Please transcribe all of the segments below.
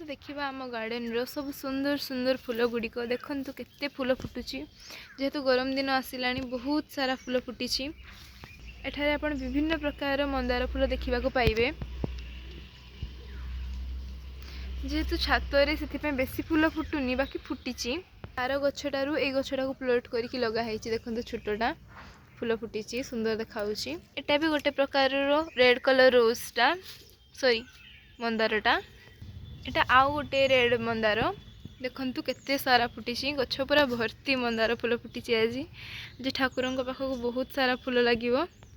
देखा आम गार्डन रो सब सुंदर सुंदर फूल गुड़िक देखु केते फूल फुटुची जेहेतु गरम दिन आसला बहुत सारा फूल फुटी एठारे आपण विभिन्न प्रकार मंदार फूल देखा पाइबे जेहेतु छातरे से बेसी फूल फुटुनी बाकी फुटी तार गछटारू ए गछटा को प्लॉट करके लगाई देखो छोटा फूल फुटी सुंदर देखा एटा भी गोटे प्रकार रेड कलर रोजटा सॉरी मंदारटा एटा आउ गोटे रेड मंदार देखंतु केते सारा फुटी गछ पूरा भर्ती मंदार फूल फुटी आज जे ठाकुर पाखक बहुत सारा फूल लगे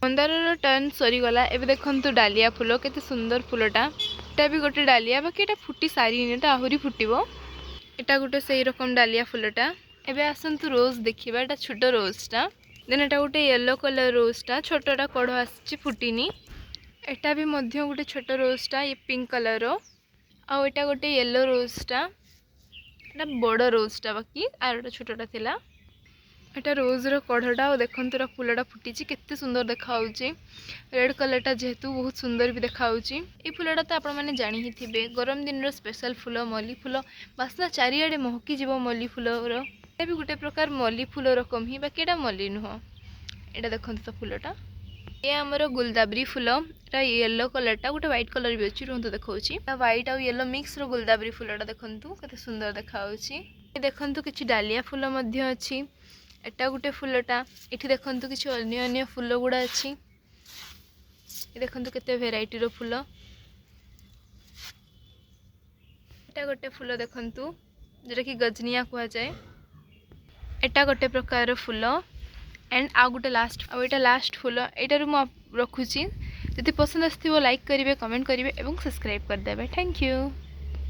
मंदार टर्न सरीगला एवं देखंतु डालिया फूल केते सुंदर फूलटा एटा भी गोटे डालिया बाकी एटा फुटी सारी एटा आहुरी फुटिबो एटा गोटे सही रकम डालिया फूलटा एबे आसंतु रोज देखिबा एटा छोट रोजटा देन एटा गोटे येलो कलर रोजटा छोटटा कढ़ आसी फुटिनी एटा भी मध्य गोटे छोट रोजटा ये पिंक कलर आउ एटा गोटे येलो रोजटा एटा बड़ रोजटा बाकी आर छोटा थिला एटा रोज रो कढ़टा और देखंतु फूलटा फुटी केते सुंदर देखाउची रेड कलरटा जेहेतु बहुत सुंदर भी देखाउची ए फूलटा तो आपण माने जानि ही थिबे गरम दिन रो स्पेशल फूल मल्ली फूल बास्ना चारिआडे महकी जीव मल्ली फूल रो ए भी गोटे प्रकार मल्ली फूल रकम ही बाकी एटा मल्ली नुह एटा देखंतु तो फूलटा ये आमर गुलदाबरी फूल येलो कलरटा गोटे व्हाइट कलर भी अच्छी रुहतु देखौछि व्हाइट आ येलो मिक्स रो गुलदाबरी फूलटा देखंतु केते सुंदर देखाउछि ए देखंतु किछि डालिया फूल मध्य अछि एटा गोटे फूलटा एठी देखंतु किछि अन्य अन्य फूल गुडा अछि ए देखंतु केते वेराइटी रो फूल एटा गोटे फूल देखंतु जेटा कि गजनिया कुआ जाय एटा गोटे प्रकार फूल एंड आ गोटे लास्ट फूल एटारू मु रखुची जदि पसंद आसथिबो लाइक करिवे कमेंट करिवे एवं सब्सक्राइब कर देबे थैंक यू।